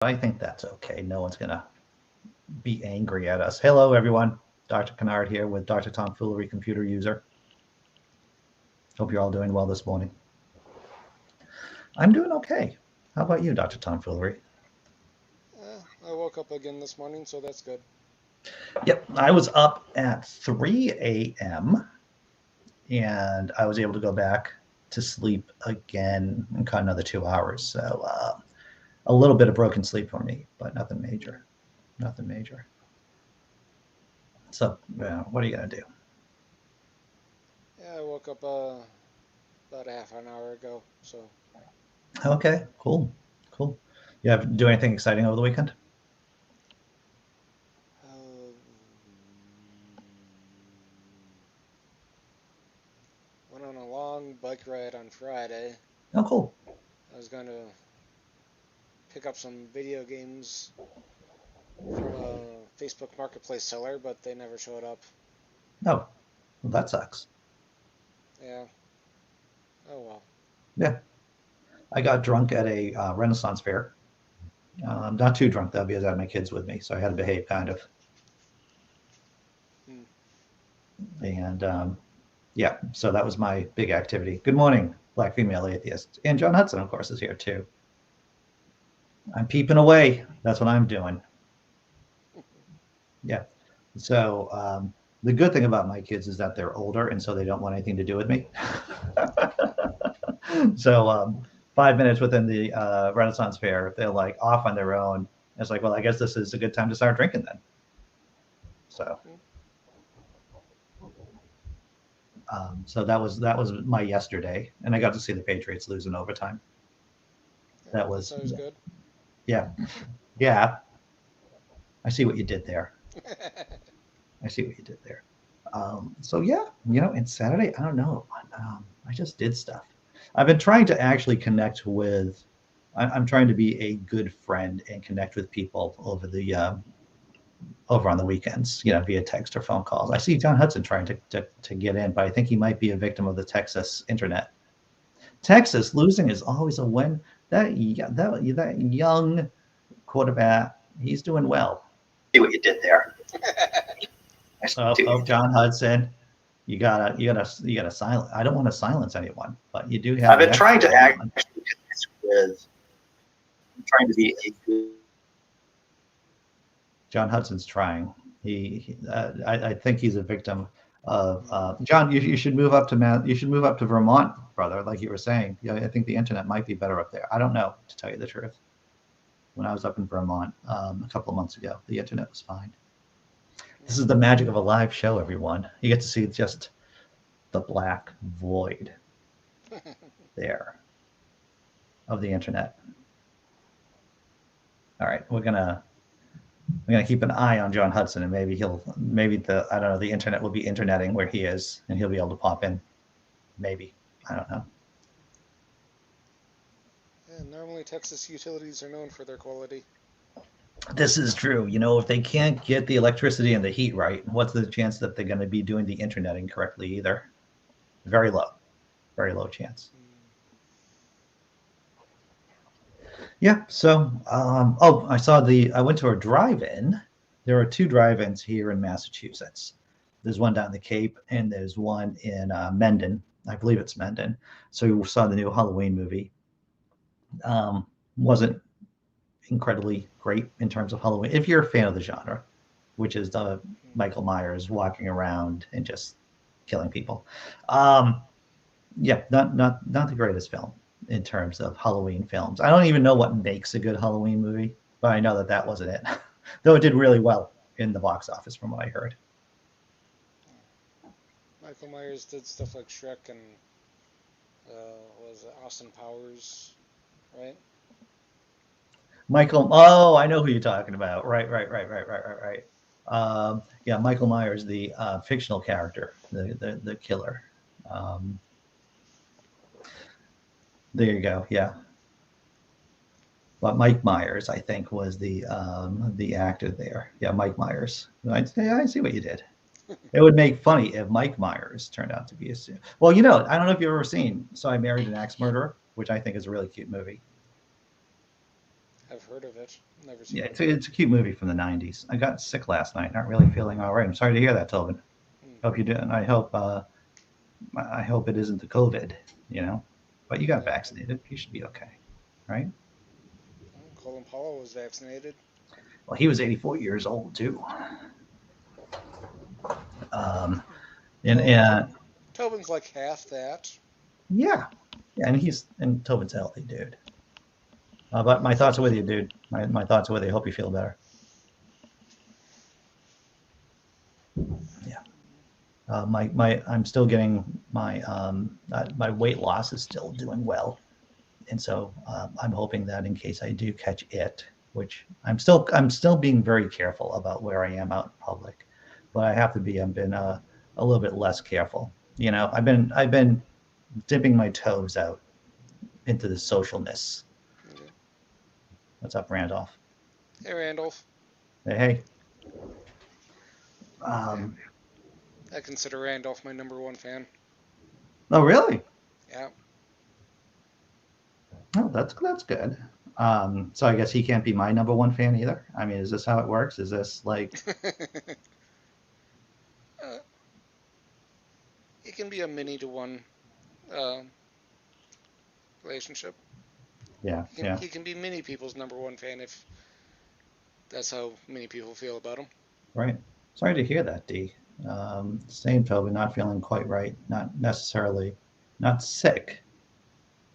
I think that's okay. No one's going to be angry at us. Hello, everyone. Dr. Kennard here with Dr. Tomfoolery Computer User. Hope you're all doing well this morning. I'm doing okay. How about you, Dr. Tomfoolery? I woke up again this morning, so that's good. Yep, I was up at 3 a.m. and I was able to go back to sleep again and caught another 2 hours. So a little bit of broken sleep for me, but nothing major. Nothing major. So what are you going to do? Yeah, I woke up about a half an hour ago, so Okay, cool. Cool. You have do anything exciting over the weekend? uh, went on a long bike ride on Friday. Oh, cool. I was going to pick up some video games from a Facebook Marketplace seller, but they never showed up. Oh, well, that sucks. Yeah. Oh well. Yeah. I got drunk at a Renaissance fair. Not too drunk, though, because I had my kids with me, so I had to behave kind of. Hmm. And yeah, so that was my big activity. Good morning, Black Female Atheist. And John Hudson, of course, is here too. I'm peeping away. That's what I'm doing. Yeah. So the good thing about my kids is that they're older, and so they don't want anything to do with me. So 5 minutes within the Renaissance Fair, they're like off on their own. It's like, well, I guess this is a good time to start drinking then. So, Hmm. so that was my yesterday, and I got to see the Patriots lose in overtime. Yeah, That that's was, always good. yeah, yeah. I see what you did there. I see what you did there. So yeah, and Saturday, I don't know. I just did stuff. I've been trying to actually connect with. I'm trying to be a good friend and connect with people over on the weekends, via text or phone calls. I see John Hudson trying to get in, but I think he might be a victim of the Texas internet. Texas losing is always a win. That young quarterback, he's doing well. See what you did there. Oh, John Hudson, you gotta silence. I don't want to silence anyone, but you do have. I've been trying to actually connect with. I'm trying to be a good. John Hudson's trying. I think he's a victim of John. You should move up to You should move up to Vermont, brother. Like you were saying, yeah, I think the internet might be better up there. I don't know, to tell you the truth. When I was up in Vermont a couple of months ago, the internet was fine. This is the magic of a live show, everyone. You get to see just the black void there of the internet. All right, we're gonna keep an eye on John Hudson, and maybe I don't know, the internet will be interneting where he is, and he'll be able to pop in. Maybe, I don't know. Yeah, normally Texas utilities are known for their quality. This is true. If they can't get the electricity and the heat right, what's the chance that they're going to be doing the interneting correctly either? Very low, very low chance. Hmm. Yeah. So, I went to a drive-in. There are two drive-ins here in Massachusetts. There's one down the Cape, and there's one in Mendon. I believe it's Mendon. So we saw the new Halloween movie. Wasn't incredibly great in terms of Halloween. If you're a fan of the genre, which is the Hmm. Michael Myers walking around and just killing people. Um, yeah, not the greatest film in terms of Halloween films. I don't even know what makes a good Halloween movie, but I know that wasn't it. Though it did really well in the box office, from what I heard. Michael Myers did stuff like Shrek and was it Austin Powers, right? Michael, oh, I know who you're talking about. Right. Yeah, Michael Myers, the fictional character, the killer. Um, there you go. Yeah, but Mike Myers, I think, was the actor there. Yeah, Mike Myers. I see what you did. It would make funny if Mike Myers turned out to be a. Well, I don't know if you've ever seen "So I Married an Axe Murderer," which I think is a really cute movie. I've heard of it. Never seen Yeah, it. it's a cute movie from the '90s. I got sick last night, not really feeling all right. I'm sorry to hear that, Tobin. Hmm. Hope you do, and I hope it isn't the COVID, you know. But you got Yeah. vaccinated, you should be okay, right? Colin Powell was vaccinated. Well, he was 84 years old too. Um, and Well, and Tobin's like half that. yeah, yeah, and Tobin's a healthy dude. But my thoughts are with you, dude. My thoughts are with you. Hope you feel better. Yeah. I'm still getting my weight loss is still doing well, and so I'm hoping that in case I do catch it, which I'm still being very careful about where I am out in public, but I have to be. I've been a little bit less careful. You know, I've been dipping my toes out into the socialness. Okay. What's up, Randolph? Hey, Randolph. Hey, hey. Um, I consider Randolph my #1 fan. oh, really? Yeah. Oh, that's good. So I guess he can't be my #1 fan either. I mean, is this how it works? Is this like, uh, it can be a many to one uh, relationship. yeah, He can, yeah, he can be many people's #1 fan if that's how many people feel about him. right. Sorry to hear that, D. Same, Toby. Not feeling quite right. Not necessarily, not sick,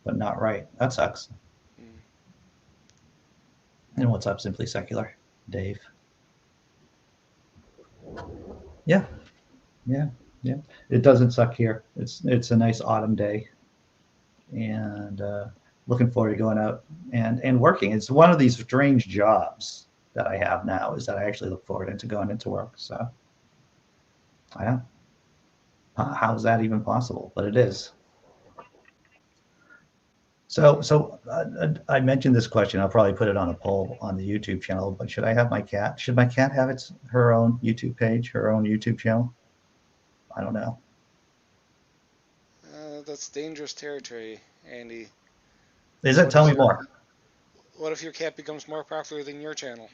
but not right. That sucks. Mm. And what's up, Simply Secular, Dave? Yeah, yeah, yeah. It doesn't suck here. It's a nice autumn day, and looking forward to going out and working. It's one of these strange jobs that I have now is that I actually look forward into going into work. So, yeah, how's that even possible? But it is. So I mentioned this question. I'll probably put it on a poll on the YouTube channel. But should I have my cat? Should my cat have her own YouTube page, her own YouTube channel? I don't know. That's dangerous territory, Andy. Is it? What Tell if me your more. what if your cat becomes more popular than your channel?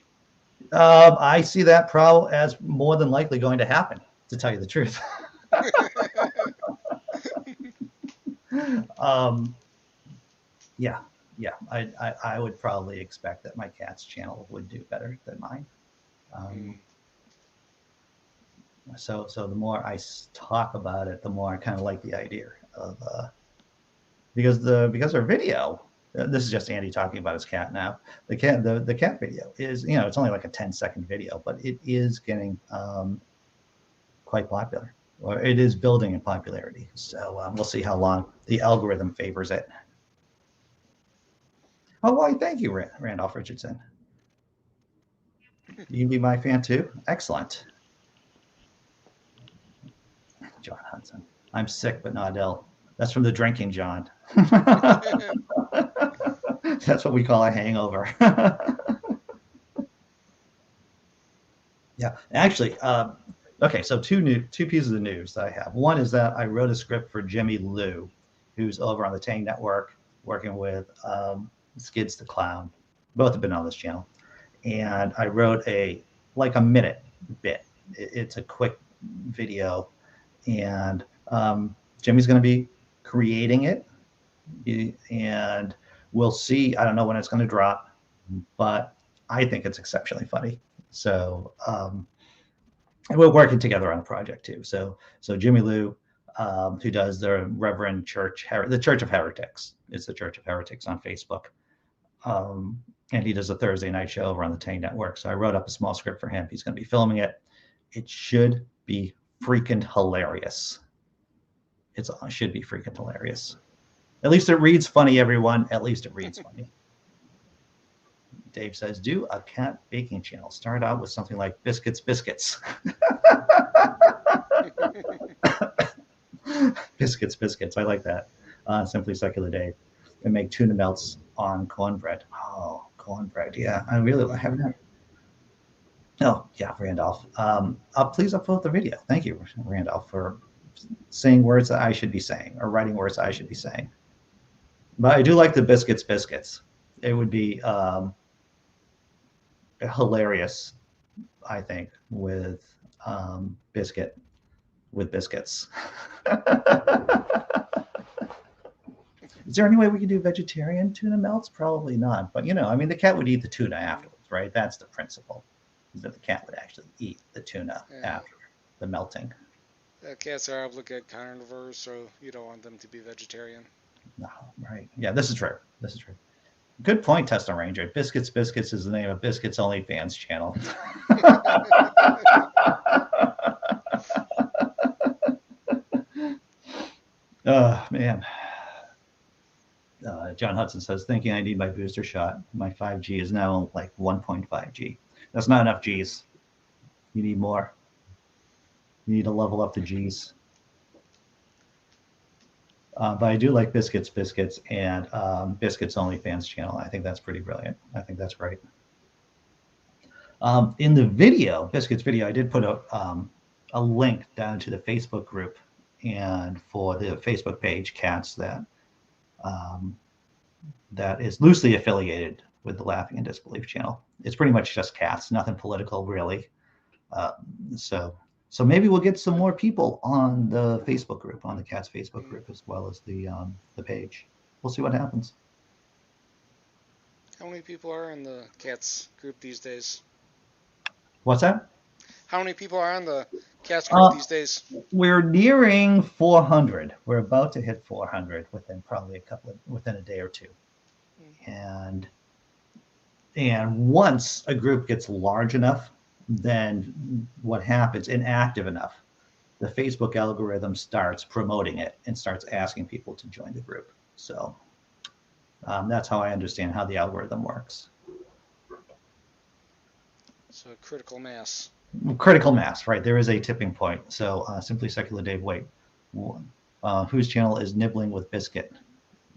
I see that problem as more than likely going to happen. To tell you the truth. um, yeah, yeah. I would probably expect that my cat's channel would do better than mine. Um, Mm. so the more I talk about it, the more I kind of like the idea of because our video. This is just Andy talking about his cat now. The cat video is it's only like a 10-second video, but it is getting quite popular, or it is building in popularity. So we'll see how long the algorithm favors it. Oh, why? Thank you, Randolph Richardson. You can be my fan too. Excellent, John Hudson. I'm sick but not ill. That's from the drinking, John. That's what we call a hangover. Yeah, actually, okay. So two pieces of news that I have. One is that I wrote a script for Jimmy Liu, who's over on the Tang Network, working with Skids the Clown. Both have been on this channel, and I wrote a minute bit. It's a quick video, and Jimmy's going to be creating it, and we'll see. I don't know when it's going to drop, but I think it's exceptionally funny. So and we're working together on a project too. So Jimmy Liu, who does the Reverend Church, the Church of Heretics, it's the Church of Heretics on Facebook, um, and he does a Thursday night show over on the Tang Network. So I wrote up a small script for him. He's going to be filming it. It should be freaking hilarious. It should be freaking hilarious. At least it reads funny, everyone. At least it reads funny. Dave says, do a cat baking channel. Start out with something like biscuits. biscuits. I like that. Simply Secular Dave. And make tuna melts on cornbread. Oh, cornbread. Yeah, I haven't. Oh, yeah, Randolph. Please upload the video. Thank you, Randolph, for saying words that I should be saying or writing words that I should be saying. But I do like the biscuits. It would be hilarious, I think, with biscuits. Is there any way we can do vegetarian tuna melts? Probably not. But I mean, the cat would eat the tuna afterwards, right? That's the principle, is that the cat would actually eat the tuna after the melting. Cats are obligate carnivores, so you don't want them to be vegetarian. No, right. Yeah, this is true. This is true. Good point, Tesla Ranger. Biscuits is the name of Biscuits OnlyFans channel. Oh, man. John Hudson says, thinking I need my booster shot. My 5G is now like 1.5G. That's not enough Gs. You need more. You need to level up the Gs. But I do like Biscuits and Biscuits OnlyFans channel. I think that's pretty brilliant. I think that's great. In the video, Biscuits video, I did put a link down to the Facebook group and for the Facebook page, Cats, that is loosely affiliated with the Laughing in Disbelief channel. It's pretty much just cats, nothing political really. So maybe we'll get some more people on the Facebook group, on the Cats Facebook group, as well as the page. We'll see what happens. How many people are in the Cats group these days? What's that? How many people are on the Cats group these days? We're nearing 400. We're about to hit 400 within probably within a day or two. And once a group gets large enough, then what happens, inactive enough, the Facebook algorithm starts promoting it and starts asking people to join the group. So that's how I understand how the algorithm works. So critical mass. Critical mass, right? There is a tipping point. So Simply Secular Dave, wait, whose channel is nibbling with biscuit?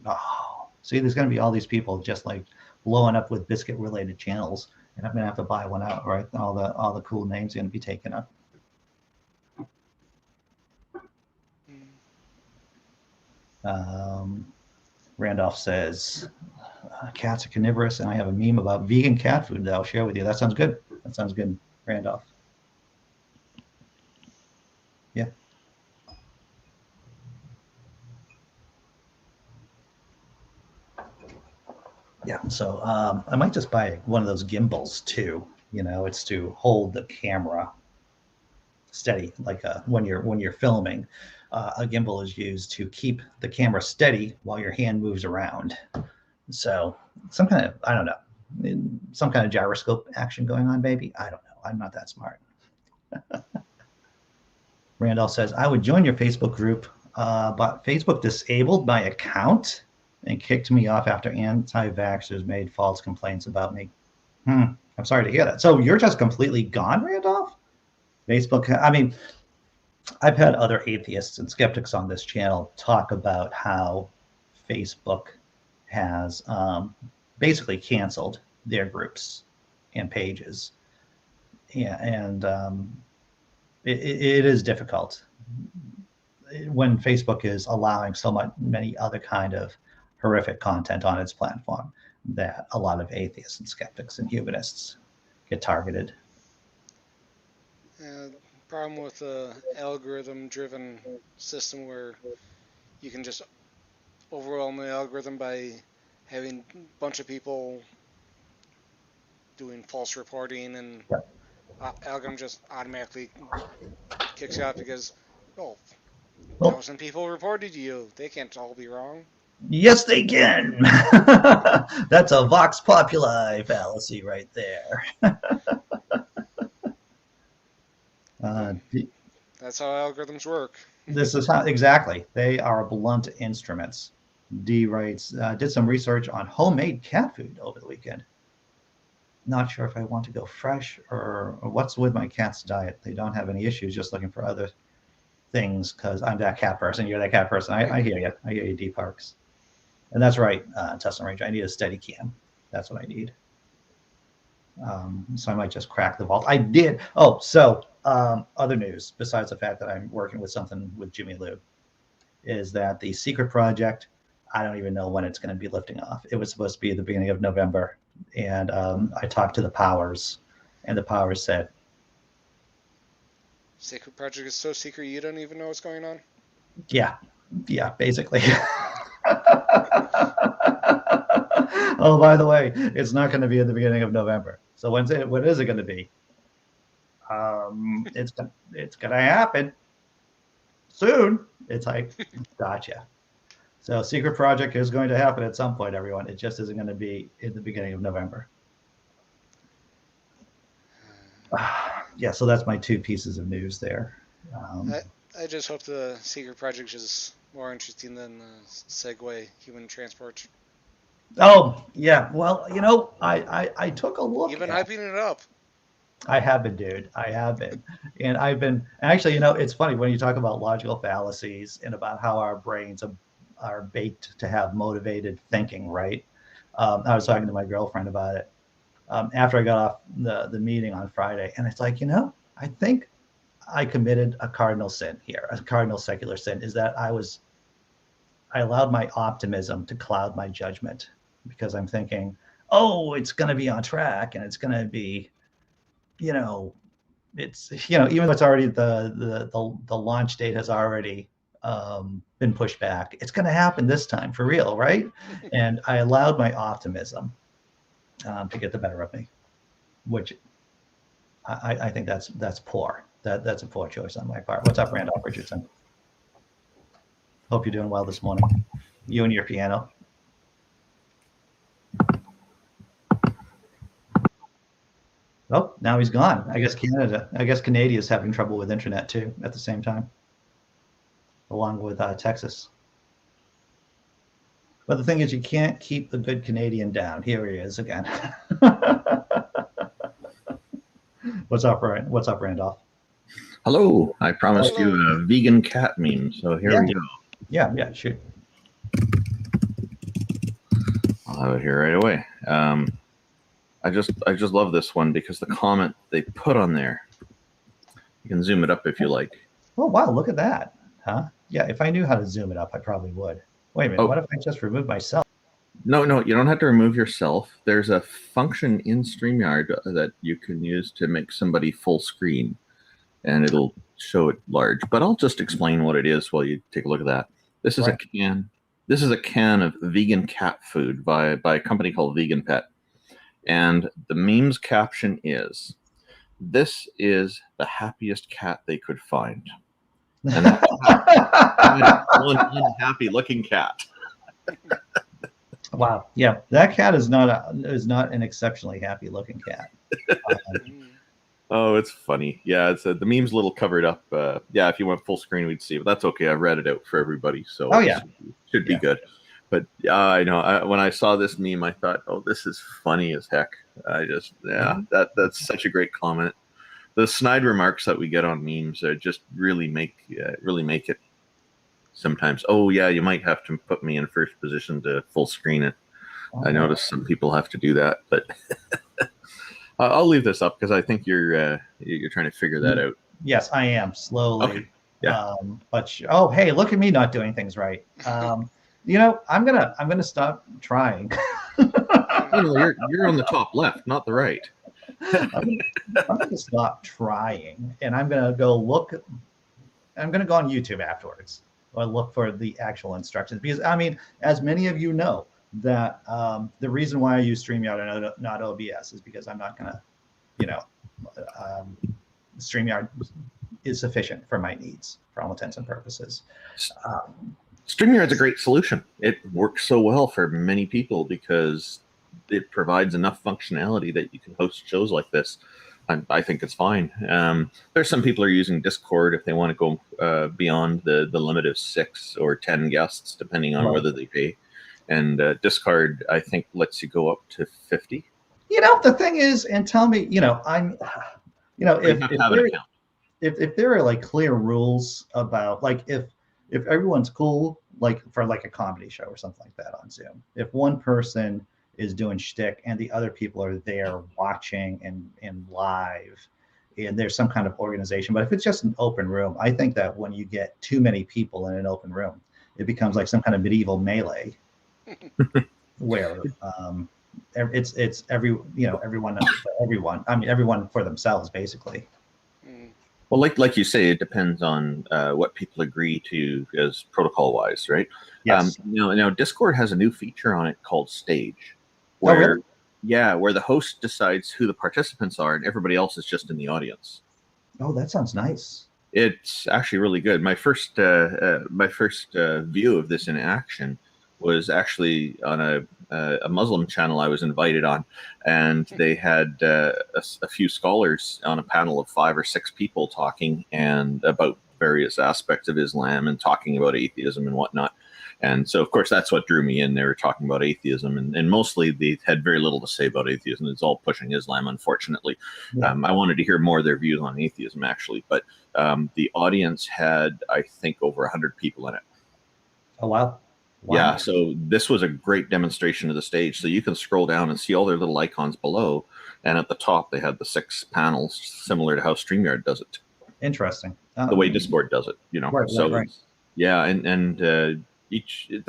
Oh, see, there's going to be all these people just like blowing up with biscuit related channels, and I'm going to have to buy one out, right? All the cool names are going to be taken up. Randolph says, cats are carnivorous, and I have a meme about vegan cat food that I'll share with you. That sounds good. That sounds good, Randolph. Yeah. Yeah, so I might just buy one of those gimbals too. It's to hold the camera steady, like when you're filming. A gimbal is used to keep the camera steady while your hand moves around. So some kind of, I don't know, some kind of gyroscope action going on, maybe. I don't know. I'm not that smart. Randall says, I would join your Facebook group, but Facebook disabled my account and kicked me off after anti-vaxxers made false complaints about me. I'm sorry to hear that. So you're just completely gone, Randolph? Facebook, I mean, I've had other atheists and skeptics on this channel talk about how Facebook has basically canceled their groups and pages. Yeah, and it is difficult when Facebook is allowing so many other kind of horrific content on its platform that a lot of atheists and skeptics and humanists get targeted. Problem with the algorithm-driven system where you can just overwhelm the algorithm by having a bunch of people doing false reporting, and algorithm just automatically kicks you out because, 1,000 people reported you. They can't all be wrong. Yes, they can. That's a vox populi fallacy right there. That's how algorithms work. This is how, exactly. They are blunt instruments. D writes, did some research on homemade cat food over the weekend. Not sure if I want to go fresh or what's with my cat's diet. They don't have any issues, just looking for other things because I'm that cat person. You're that cat person. I hear you. I hear you, D Parks. And that's right, Tesla Ranger. I need a steady cam. That's what I need. So I might just crack the vault. I did. Oh, so other news, besides the fact that I'm working with something with Jimmy Lou, is that the secret project, I don't even know when it's going to be lifting off. It was supposed to be at the beginning of November. And I talked to the powers, and the powers said, Secret project is so secret you don't even know what's going on. yeah, basically. Oh, by the way, it's not going to be at the beginning of November. So when is it going to be? It's going to happen soon. It's like, gotcha. So secret project is going to happen at some point, everyone. It just isn't going to be in the beginning of November. Yeah, so that's my two pieces of news there. I just hope the secret project is more interesting than Segway human transport. Oh, yeah. Well, I took a look. You've been hyping it up. I have been, dude. I have been. And I've been actually, it's funny when you talk about logical fallacies and about how our brains are baked to have motivated thinking, right? I was talking to my girlfriend about it after I got off the meeting on Friday. And it's like, I think I committed a cardinal sin here, a cardinal secular sin, is that I allowed my optimism to cloud my judgment because I'm thinking, oh, it's going to be on track and it's going to be, it's, even though it's already the launch date has already been pushed back, it's going to happen this time for real, right? And I allowed my optimism to get the better of me, which I think that's poor. That's a poor choice on my part. What's up, Randolph Richardson? Hope you're doing well this morning. You and your piano. Oh, now he's gone. I guess Canada is having trouble with internet too at the same time, along with Texas. But the thing is, you can't keep the good Canadian down. Here he is again. What's up, Ryan? What's up, Randolph? Hello. I promised you a vegan cat meme, so here we go. Yeah, shoot. I'll have it here right away. I just love this one because the comment they put on there. You can zoom it up if you like. Oh wow, look at that. Huh? Yeah, if I knew how to zoom it up, I probably would. Wait a minute, what if I just remove myself? No, you don't have to remove yourself. There's a function in StreamYard that you can use to make somebody full screen, and it'll show it large. But I'll just explain what it is while you take a look at that. This is a can. This is a can of vegan cat food by a company called Vegan Pet. And the meme's caption is, "This is the happiest cat they could find." And one unhappy looking cat. Wow. Yeah, that cat is not an exceptionally happy looking cat. Oh, it's funny. Yeah, it's the meme's a little covered up. Yeah, if you went full screen, we'd see. But that's okay. I've read it out for everybody, so should be good. But I know when I saw this meme, I thought, oh, this is funny as heck. That's such a great comment. The snide remarks that we get on memes just really make it. Sometimes, oh yeah, you might have to put me in first position to full screen it. I notice some people have to do that, but I'll leave this up because I think you're trying to figure that out. Yes, I am slowly. Okay. Yeah. Hey, look at me not doing things right. I'm gonna stop trying. No, you're on the top left, not the right. I'm gonna stop trying, and I'm gonna go look. I'm gonna go on YouTube afterwards. Or look for the actual instructions because as many of you know, that the reason why I use StreamYard and not OBS is because I'm not gonna, StreamYard is sufficient for my needs for all intents and purposes. StreamYard's a great solution. It works so well for many people because it provides enough functionality that you can host shows like this. I think it's fine. There's some people are using Discord if they want to go beyond the limit of 6 or 10 guests, depending on whether they pay. And Discord, I think, lets you go up to 50. The thing is, and tell me, if there are like clear rules about like if everyone's cool, like for like a comedy show or something like that on Zoom, if one person is doing shtick and the other people are there watching and live, and there's some kind of organization. But if it's just an open room, I think that when you get too many people in an open room, it becomes like some kind of medieval melee where it's everyone for everyone. I mean, everyone for themselves, basically. Well, like you say, it depends on what people agree to as protocol-wise, right? Yes. Now, Discord has a new feature on it called Stage, where, really? where the host decides who the participants are, and everybody else is just in the audience. Oh, that sounds nice. It's actually really good. My first view of this in action was actually on a Muslim channel I was invited on, and they had a few scholars on a panel of 5 or 6 people talking and about various aspects of Islam and talking about atheism and whatnot. And so, of course, that's what drew me in. They were talking about atheism, and mostly they had very little to say about atheism. It's all pushing Islam, unfortunately. Yeah. I wanted to hear more of their views on atheism, actually. But the audience had, I think, over 100 people in it. Oh, wow. Wow. Yeah, so this was a great demonstration of the stage. So you can scroll down and see all their little icons below. And at the top, they had the 6 panels, similar to how StreamYard does it. Interesting. The way Discord does it, Right, so right. Yeah, and the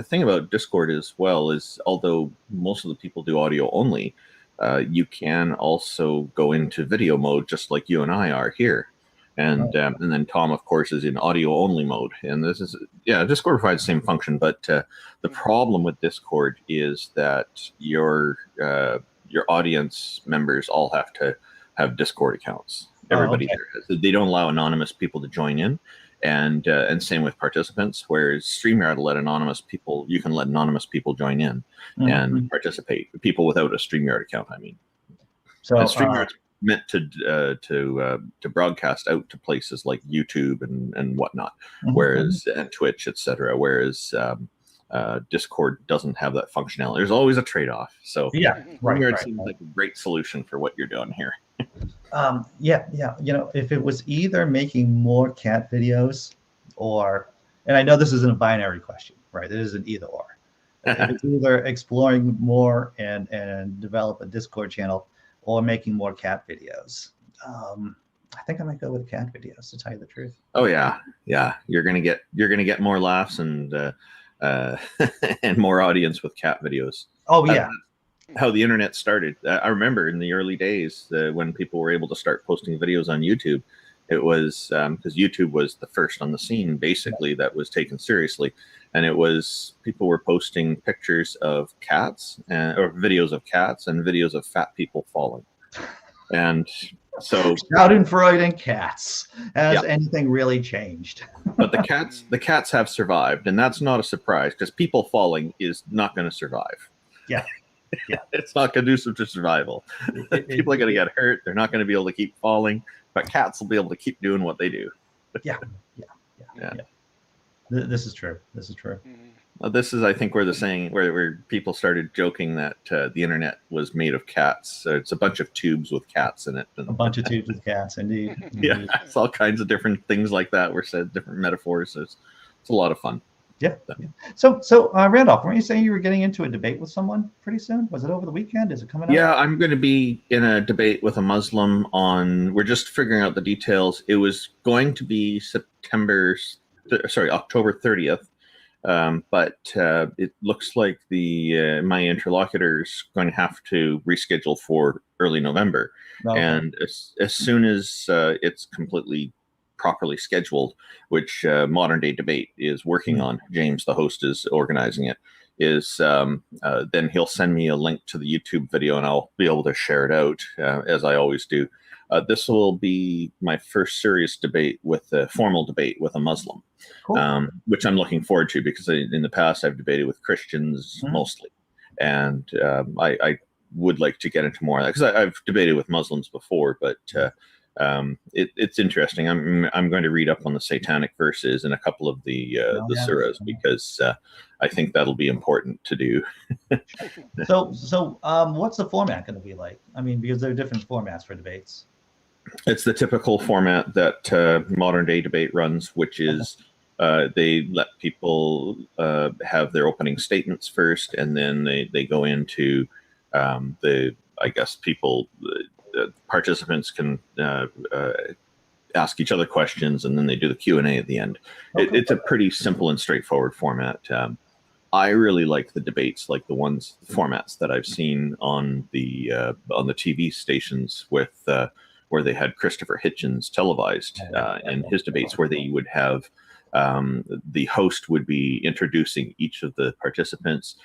thing about Discord as well is, although most of the people do audio only, you can also go into video mode, just like you and I are here. And then Tom, of course, is in audio only mode. And this is, Discord provides the same function, but the problem with Discord is that your audience members all have to have Discord accounts. Everybody there has. They don't allow anonymous people to join in, and same with participants. Whereas StreamYard let anonymous people, you can let anonymous people join in and participate. People without a StreamYard account, I mean. So StreamYard's meant to broadcast out to places like YouTube and whatnot, whereas and Twitch, etc. Whereas Discord doesn't have that functionality. There's always a trade-off. So StreamYard seems like a great solution for what you're doing here. If it was either making more cat videos and I know this isn't a binary question, right? It isn't either or. It's either exploring more and develop a Discord channel or making more cat videos. I think I might go with cat videos, to tell you the truth. Oh yeah. You're gonna get more laughs and and more audience with cat videos. Oh yeah. How the internet started. I remember in the early days when people were able to start posting videos on YouTube. It was because YouTube was the first on the scene, basically, that was taken seriously. And it was, people were posting pictures of cats or videos of cats and videos of fat people falling. And so Schadenfreude and cats. Has anything really changed? But the cats have survived, and that's not a surprise, because people falling is not going to survive. Yeah. It's not conducive to survival. People are going to get hurt. They're not going to be able to keep falling, but cats will be able to keep doing what they do. Yeah. This is true. This is, I think, where the saying, where people started joking that the internet was made of cats. So it's a bunch of tubes with cats in it. A bunch of tubes with cats, indeed. Yeah, it's all kinds of different things like that were said, different metaphors. So it's a lot of fun. Yeah. So Randolph, weren't you saying you were getting into a debate with someone pretty soon? Was it over the weekend? Is it coming up? Yeah, I'm going to be in a debate with a Muslim we're just figuring out the details. It was going to be October 30th. But it looks like my interlocutor is going to have to reschedule for early November. Okay. And as soon as it's completely properly scheduled, which Modern Day Debate is working on, James, the host, is organizing it, then he'll send me a link to the YouTube video and I'll be able to share it out, as I always do. This will be my first serious debate formal debate with a Muslim, cool. Which I'm looking forward to, because in the past I've debated with Christians mostly. And I would like to get into more of that, because I've debated with Muslims before, but it's interesting. I'm going to read up on the satanic verses and a couple of the surahs, because I think that'll be important to do. So what's the format going to be like? I mean, because there are different formats for debates. It's the typical format that Modern Day Debate runs, which is they let people have their opening statements first, and then they go into participants can ask each other questions, and then they do the Q&A at the end. Okay. It's a pretty simple and straightforward format. I really like the debates, like the formats that I've seen on the TV stations with where they had Christopher Hitchens televised and his debates, where they would have the host would be introducing each of the participants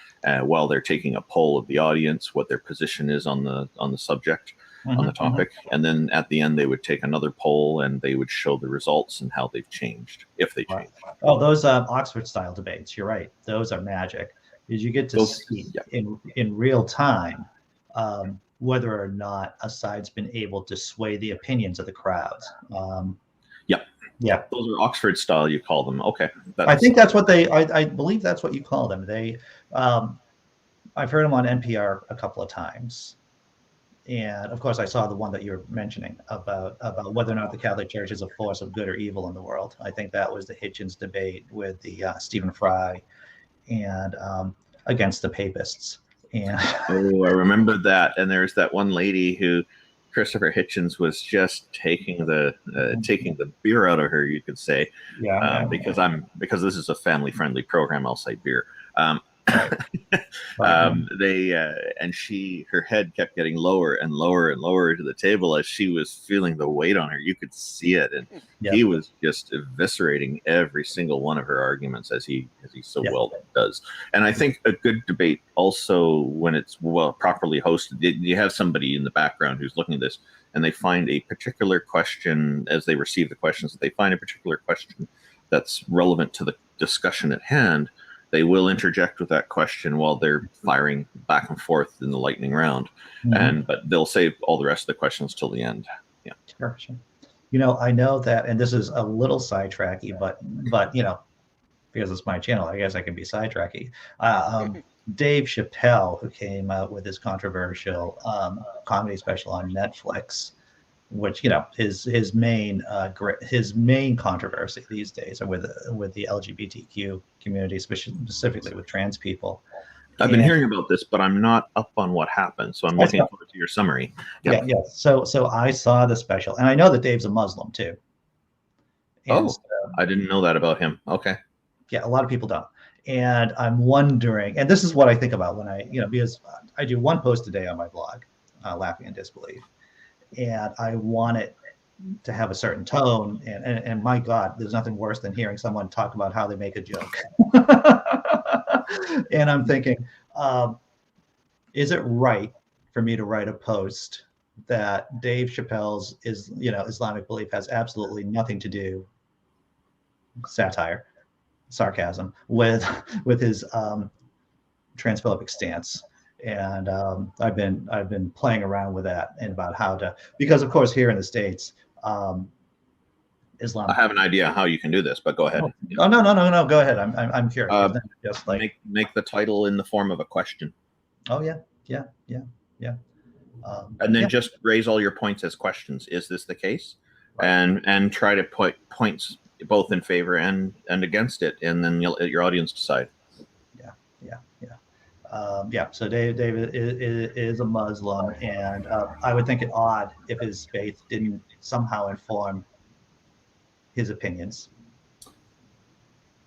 while they're taking a poll of the audience, what their position is on the subject, on the topic, and then at the end they would take another poll and they would show the results and how they've changed, if they change. Oh, those Oxford style debates, you're right, those are magic, because you get to see in real time whether or not a side's been able to sway the opinions of the crowds. Yeah, those are Oxford style, you call them. Okay, I think that's what I believe that's what you call them. I've heard them on NPR a couple of times. And of course, I saw the one that you're mentioning about whether or not the Catholic Church is a force of good or evil in the world. I think that was the Hitchens debate with the Stephen Fry and against the Papists. And I remember that. And there's that one lady who Christopher Hitchens was just taking the beer out of her, you could say. Because this is a family-friendly program, I'll say beer. Her head kept getting lower and lower and lower to the table as she was feeling the weight on her. You could see it, and he was just eviscerating every single one of her arguments as he so well does. And I think a good debate also, when it's properly hosted, you have somebody in the background who's looking at this, and they find a particular question as they receive the questions. They find a particular question that's relevant to the discussion at hand. They will interject with that question while they're firing back and forth in the lightning round, but they'll save all the rest of the questions till the end. Yeah, sure. I know that, and this is a little sidetracky, but because it's my channel, I guess I can be sidetracky. Dave Chappelle, who came out with his controversial comedy special on Netflix, which his main controversy these days are with the LGBTQ community, specifically with trans people. I've been hearing about this, but I'm not up on what happened, so I'm looking forward to your summary. Yeah. So I saw the special, and I know that Dave's a Muslim too. And I didn't know that about him. Okay. Yeah, a lot of people don't. And I'm wondering, and this is what I think about when because I do one post a day on my blog, Laughing in Disbelief. And I want it to have a certain tone. And my God, there's nothing worse than hearing someone talk about how they make a joke. And I'm thinking, is it right for me to write a post that Dave Chappelle's Islamic belief has absolutely nothing to do, sarcasm, with his transphobic stance? And I've been playing around with that and about how to, because of course here in the States, Islam. I have an idea how you can do this, but go ahead. Oh no, go ahead. I'm curious. Just like make the title in the form of a question. Oh yeah. And then just raise all your points as questions. Is this the case? Right. And try to put points both in favor and against it, and then your audience decide. So David is a Muslim, and I would think it odd if his faith didn't somehow inform his opinions.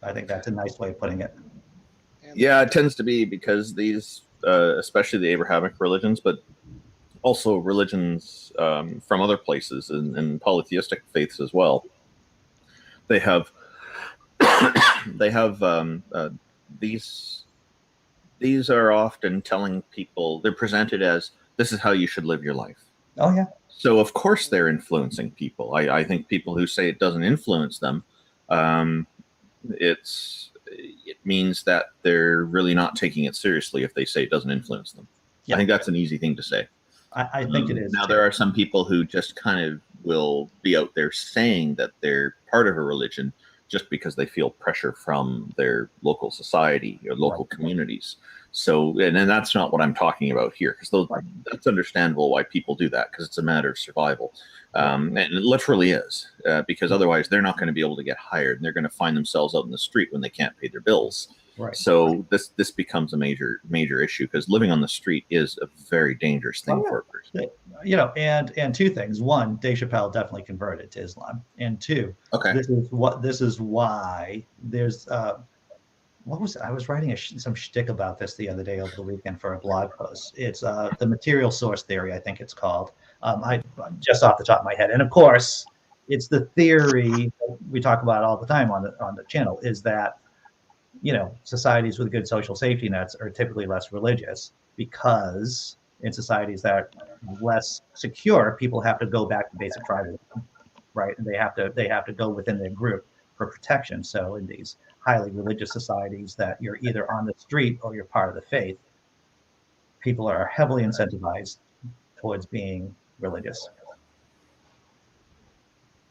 I think that's a nice way of putting it. Yeah, it tends to be, because these, especially the Abrahamic religions, but also religions from other places and polytheistic faiths as well, they have these are often telling people, they're presented as, this is how you should live your life. Oh yeah. So of course they're influencing people. I think people who say it doesn't influence them, it means that they're really not taking it seriously if they say it doesn't influence them. Yeah. I think that's an easy thing to say. I think it is. Now, there are some people who just kind of will be out there saying that they're part of a religion just because they feel pressure from their local society or local communities. So, and that's not what I'm talking about here, because that's understandable why people do that, because it's a matter of survival. And it literally is, because otherwise they're not going to be able to get hired, and they're going to find themselves out in the street when they can't pay their bills. Right. So this becomes a major issue, because living on the street is a very dangerous thing for a person. And two things. One, Dave Chappelle definitely converted to Islam, and two, this is why there's I was writing some shtick about this the other day over the weekend for a blog post. It's the material source theory, I think it's called. I just off the top of my head, and of course, it's the theory we talk about all the time on the channel. Is that societies with good social safety nets are typically less religious because in societies that are less secure, people have to go back to basic tribalism, right? And they have to go within their group for protection. So in these highly religious societies that you're either on the street or you're part of the faith, people are heavily incentivized towards being religious.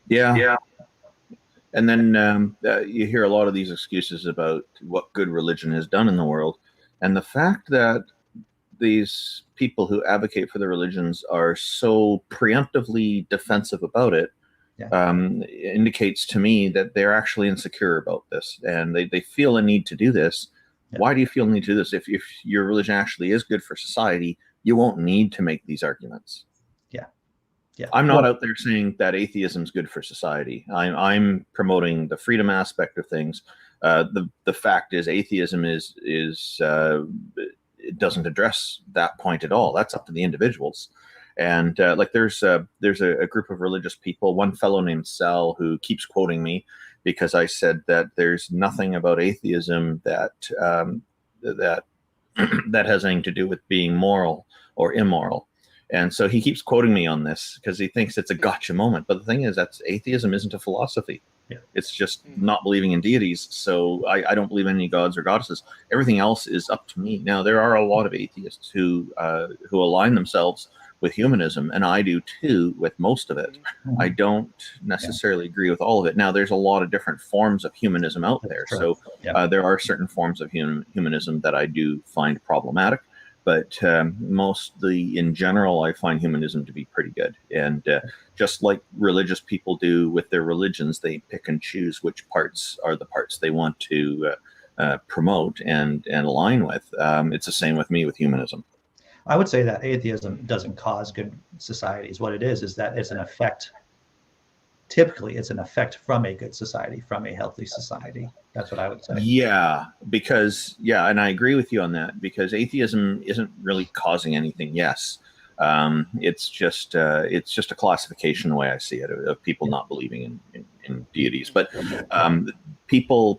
Yeah. And then you hear a lot of these excuses about what good religion has done in the world. And the fact that these people who advocate for the religions are so preemptively defensive about it indicates to me that they're actually insecure about this. And they feel a need to do this. Yeah. Why do you feel a need to do this? If your religion actually is good for society, you won't need to make these arguments. Yeah. I'm not out there saying that atheism is good for society. I'm promoting the freedom aspect of things. The fact is, atheism is it doesn't address that point at all. That's up to the individuals. And like there's a group of religious people. One fellow named Sal who keeps quoting me because I said that there's nothing about atheism that that has anything to do with being moral or immoral. And so he keeps quoting me on this because he thinks it's a gotcha moment. But the thing is, atheism isn't a philosophy. Yeah. It's just not believing in deities. So I don't believe in any gods or goddesses. Everything else is up to me. Now, there are a lot of atheists who align themselves with humanism, and I do too with most of it. I don't necessarily agree with all of it. Now, there's a lot of different forms of humanism out there. So there are certain forms of humanism that I do find problematic. But mostly in general, I find humanism to be pretty good. And just like religious people do with their religions, they pick and choose which parts are the parts they want to promote and align with. It's the same with me with humanism. I would say that atheism doesn't cause good societies. What it is that it's an effect. Typically, it's an effect from a good society, from a healthy society. That's what I would say. Yeah, because and I agree with you on that, because atheism isn't really causing anything. Yes, it's just a classification, the way I see it, of people not believing in deities. But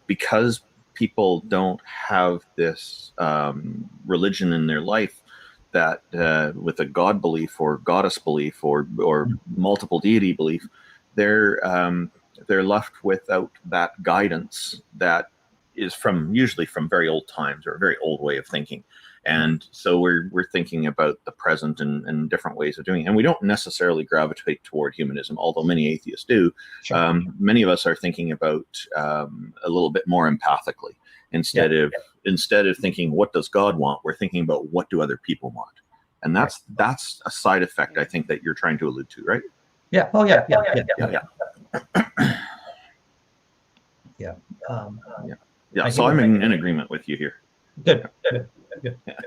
because people don't have this religion in their life that with a god belief or goddess belief or multiple deity belief, they're left without that guidance that is usually from very old times or a very old way of thinking. And so we're thinking about the present and different ways of doing it. And we don't necessarily gravitate toward humanism, although many atheists do. Sure. Many of us are thinking about a little bit more empathically. Instead of thinking, what does God want? We're thinking about, what do other people want? And that's a side effect, I think, that you're trying to allude to, right? Yeah. Oh, yeah. So I'm in agreement with you here. Good.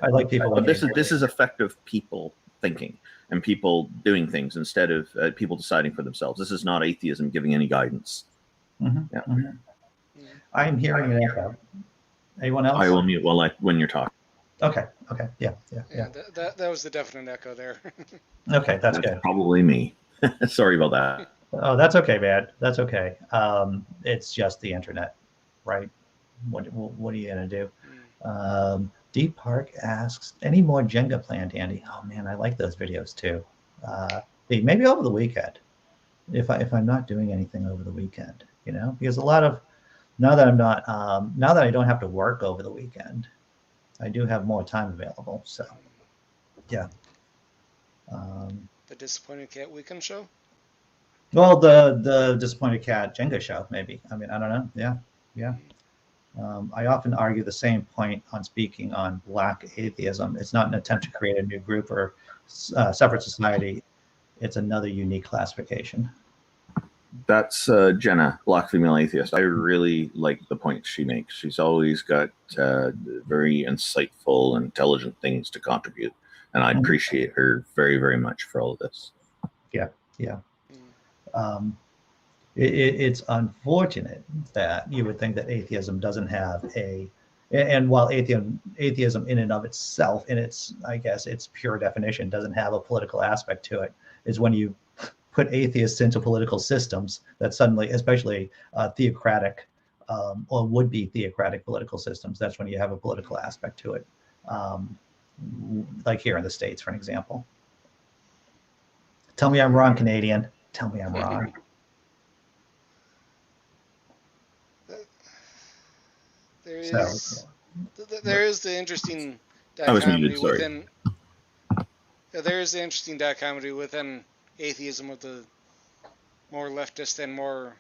I like people. But this is effective people thinking and people doing things instead of people deciding for themselves. This is not atheism giving any guidance. Mm-hmm. Yeah. Mm-hmm. I'm hearing an echo. Anyone else? I will mute when you're talking. Okay. Yeah. That was the definite echo there. Okay, that's good. Probably me. Sorry about that. Oh, that's okay, man. That's okay. It's just the internet, right? What are you gonna do? Deep Park asks, any more Jenga planned, Andy? Oh man, I like those videos too. Maybe over the weekend, if I'm not doing anything over the weekend, because a lot of now that I don't have to work over the weekend, I do have more time available. So, yeah. The Disappointed Cat Weekend show? Well, the Disappointed Cat Jenga show, maybe. I mean, I don't know. Yeah. I often argue the same point on speaking on Black atheism. It's not an attempt to create a new group or separate society. It's another unique classification. That's Jenna, Black female atheist. I really like the points she makes. She's always got very insightful, intelligent things to contribute. And I appreciate her very, very much for all of this. Yeah. It's unfortunate that you would think that atheism doesn't have a And while atheism in and of itself, in its, I guess, its pure definition, doesn't have a political aspect to it, is when you put atheists into political systems that suddenly, especially theocratic or would-be theocratic political systems, that's when you have a political aspect to it. Like here in the States, for an example. Tell me I'm wrong, Canadian. Tell me I'm wrong. There is the interesting dichotomy within. There is the interesting dichotomy within atheism of the more leftist and more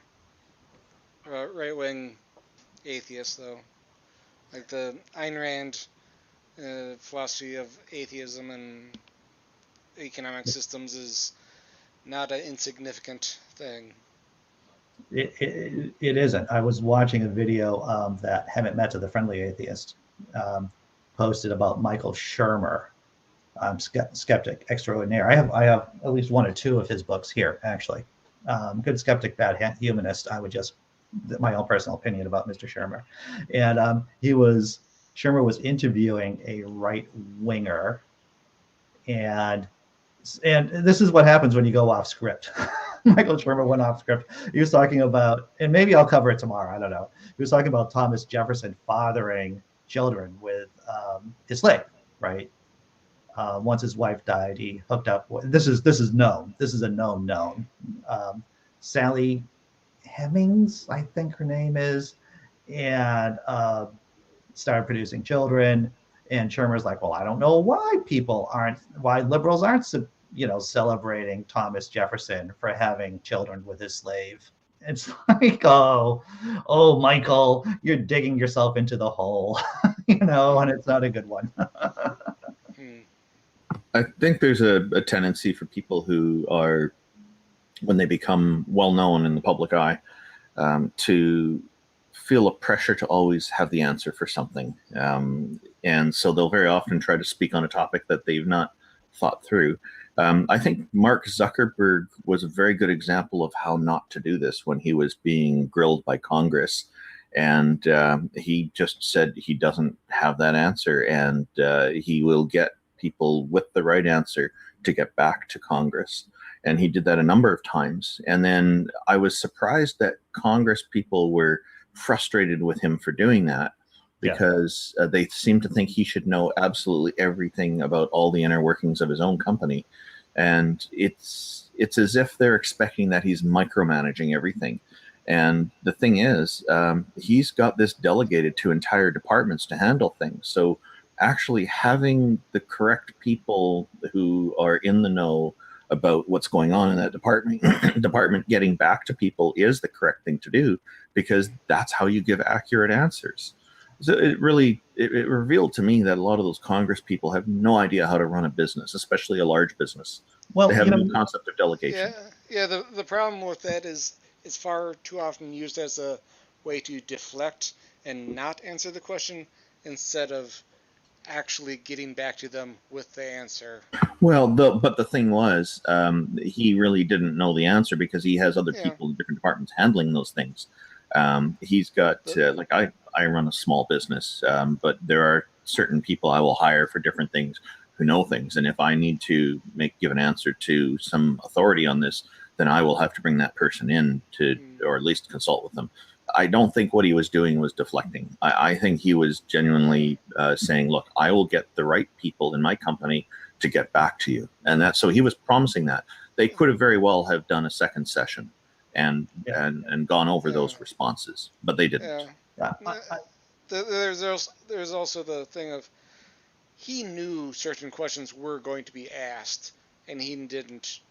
right-wing atheists, though. Like the Ayn Rand philosophy of atheism and economic systems is not an insignificant thing. It isn't. I was watching a video that Haven't Met to the Friendly Atheist posted about Michael Shermer, skeptic extraordinaire. I have at least one or two of his books here, actually. Good Skeptic, Bad Humanist. I would just, my own personal opinion about Mr. Shermer. And Shermer was interviewing a right winger, and this is what happens when you go off script. Michael Shermer went off script. He was talking about, and maybe I'll cover it tomorrow, I don't know. He was talking about Thomas Jefferson fathering children with his slave, right? Once his wife died, he hooked up with, this is known. This is a known. Sally Hemings, I think her name is, and started producing children. And Shermer's like, well, I don't know why liberals aren't celebrating Thomas Jefferson for having children with his slave. It's like, oh, Michael, you're digging yourself into the hole, and it's not a good one. I think there's a tendency for people who are, when they become well-known in the public eye, to feel a pressure to always have the answer for something. And so they'll very often try to speak on a topic that they've not thought through. I think Mark Zuckerberg was a very good example of how not to do this when he was being grilled by Congress. And he just said he doesn't have that answer, and he will get people with the right answer to get back to Congress. And he did that a number of times. And then I was surprised that Congress people were frustrated with him for doing that, because they seem to think he should know absolutely everything about all the inner workings of his own company. And it's as if they're expecting that he's micromanaging everything. And the thing is, he's got this delegated to entire departments to handle things. So actually having the correct people who are in the know about what's going on in that department getting back to people is the correct thing to do, because that's how you give accurate answers. So it revealed to me that a lot of those Congress people have no idea how to run a business, especially a large business. Well, they have no concept of delegation. Yeah. The problem with that is it's far too often used as a way to deflect and not answer the question instead of actually getting back to them with the answer. Well, but the thing was, he really didn't know the answer because he has other people in different departments handling those things. He's got I run a small business, but there are certain people I will hire for different things who know things. And if I need to give an answer to some authority on this, then I will have to bring that person in to, or at least consult with them. I don't think what he was doing was deflecting. I think he was genuinely saying, look, I will get the right people in my company to get back to you. And so he was promising that. They could have very well have done a second session and gone over those responses, but they didn't. There's also the thing of he knew certain questions were going to be asked, and he didn't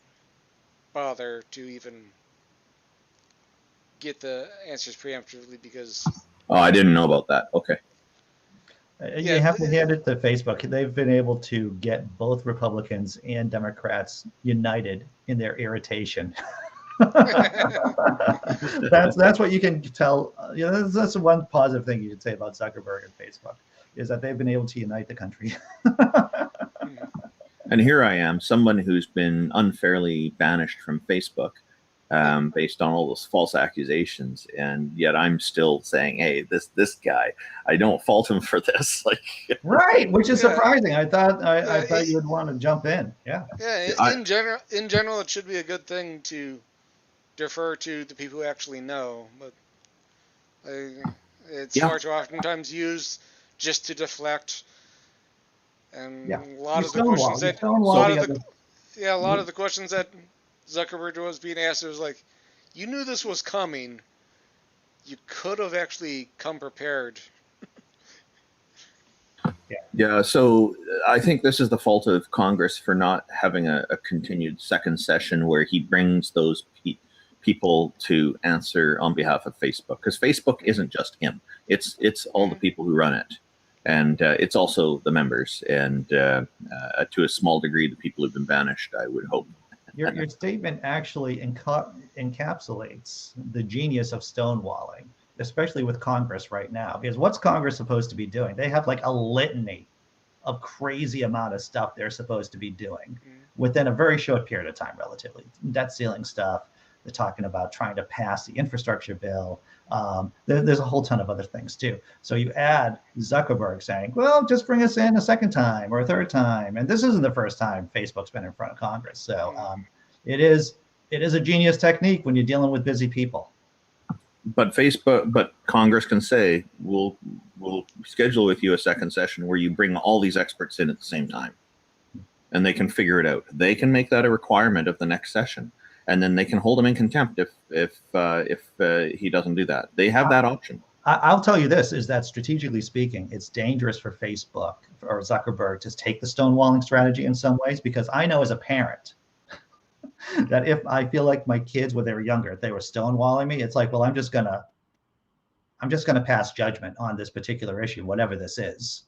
bother to even get the answers preemptively because... Oh, I didn't know about that. Okay. You have to hand it to Facebook. They've been able to get both Republicans and Democrats united in their irritation. That's what you can tell. That's the one positive thing you can say about Zuckerberg and Facebook, is that they've been able to unite the country. And here I am, someone who's been unfairly banished from Facebook, based on all those false accusations, and yet I'm still saying, hey, this guy, I don't fault him for this. Like, right, which is surprising. I thought you would want to jump in. Yeah. In general, it should be a good thing to defer to the people who actually know, but it's far too oftentimes used just to deflect. And a lot of the questions that Zuckerberg was being asked, it was like, you knew this was coming. You could have actually come prepared. Yeah, so I think this is the fault of Congress for not having a continued second session where he brings those people to answer on behalf of Facebook, because Facebook isn't just him. It's all the people who run it. And it's also the members, and to a small degree, the people who've been banished, I would hope. Your statement actually encapsulates the genius of stonewalling, especially with Congress right now. Because what's Congress supposed to be doing? They have like a litany of crazy amount of stuff they're supposed to be doing within a very short period of time, relatively. Debt ceiling stuff. They're talking about trying to pass the infrastructure bill. There's a whole ton of other things too. So you add Zuckerberg saying, well, just bring us in a second time or a third time. And this isn't the first time Facebook's been in front of Congress. So it is a genius technique when you're dealing with busy people. But Congress can say, we'll schedule with you a second session where you bring all these experts in at the same time. And they can figure it out. They can make that a requirement of the next session. And then they can hold him in contempt if he doesn't do that. They have that option. I'll tell you this, is that strategically speaking, it's dangerous for Facebook or Zuckerberg to take the stonewalling strategy in some ways, because I know as a parent that if I feel like my kids, when they were younger, if they were stonewalling me, it's like, well, I'm just gonna pass judgment on this particular issue, whatever this is,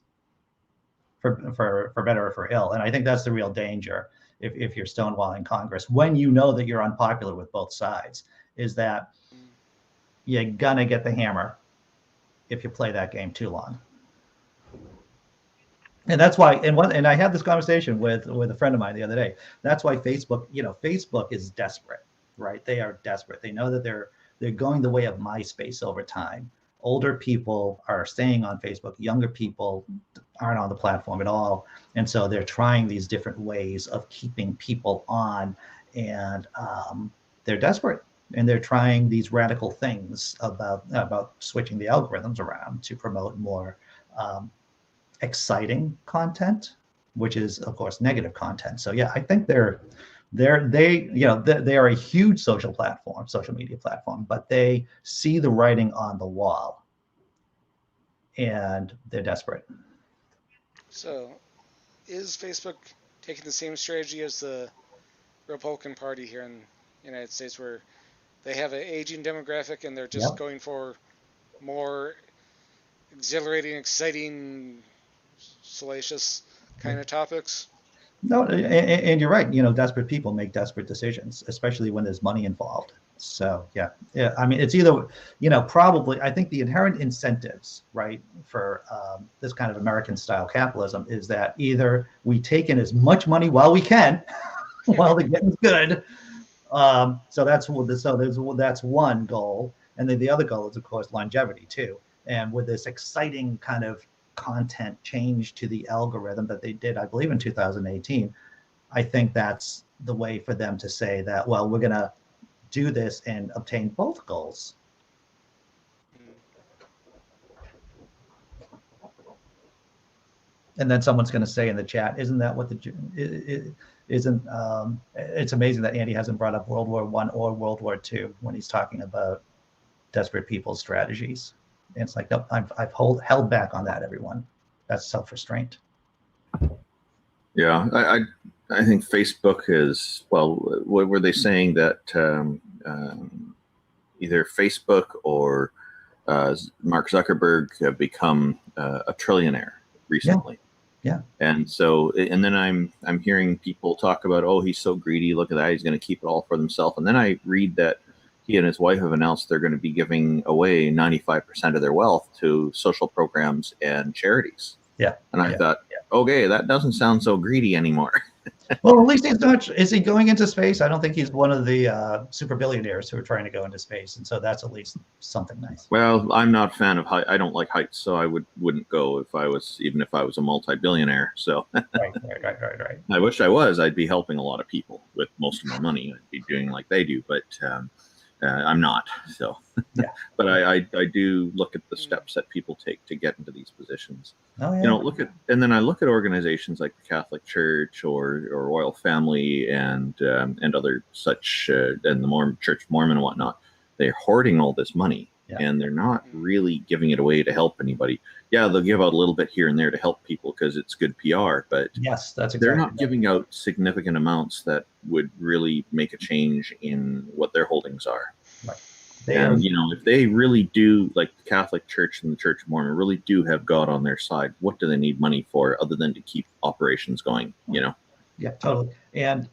for better or for ill. And I think that's the real danger. If you're stonewalling Congress, when you know that you're unpopular with both sides, is that you're gonna get the hammer if you play that game too long. And that's why, and I had this conversation with a friend of mine the other day. That's why Facebook is desperate, right? They are desperate. They know that they're going the way of MySpace over time. Older people are staying on Facebook. Younger people aren't on the platform at all. And so they're trying these different ways of keeping people on, and they're desperate. And they're trying these radical things about switching the algorithms around to promote more exciting content, which is, of course, negative content. So yeah, I think they are a huge social media platform, but they see the writing on the wall, and they're desperate. So, is Facebook taking the same strategy as the Republican Party here in the United States, where they have an aging demographic and they're just going for more exhilarating, exciting, salacious kind of topics? No, and you're right. Desperate people make desperate decisions, especially when there's money involved. So yeah. I mean, it's either, probably, I think the inherent incentives, right, for this kind of American style capitalism is that either we take in as much money while we can, while the getting's good. So that's one goal, and then the other goal is, of course, longevity too. And with this exciting kind of content change to the algorithm that they did, I believe, in 2018, I think that's the way for them to say that, well, we're going to do this and obtain both goals. And then someone's going to say in the chat, isn't that what it's amazing that Andy hasn't brought up World War I or World War II when he's talking about desperate people's strategies. And it's like, nope, I've held back on that, everyone. That's self-restraint. Yeah, I think Facebook is, well, what were they saying that either Facebook or Mark Zuckerberg have become a trillionaire recently. Yeah. And so, and then I'm hearing people talk about, oh, he's so greedy. Look at that. He's going to keep it all for himself. And then I read that he and his wife have announced they're going to be giving away 95% of their wealth to social programs and charities. Yeah. And I thought, okay, that doesn't sound so greedy anymore. Well, at least he's not. Is he going into space? I don't think he's one of the super billionaires who are trying to go into space, and so that's at least something nice. Well, I'm not a fan of height. I don't like heights, so I wouldn't go even if I was a multi-billionaire. So right. I wish I was. I'd be helping a lot of people with most of my money. I'd be doing like they do, but I'm not. So, yeah. But I do look at the steps that people take to get into these positions. Oh, yeah. You know, I look at organizations like the Catholic Church or Royal Family and other such and the Church of Mormon and whatnot. They're hoarding all this money, and they're not really giving it away to help anybody. Yeah, they'll give out a little bit here and there to help people because it's good PR, but yes, that's exactly they're not giving out significant amounts that would really make a change in what their holdings are. Right. You know, if they really do, like the Catholic Church and the Church of Mormon really do have God on their side, what do they need money for other than to keep operations going, you know? Yeah, totally. And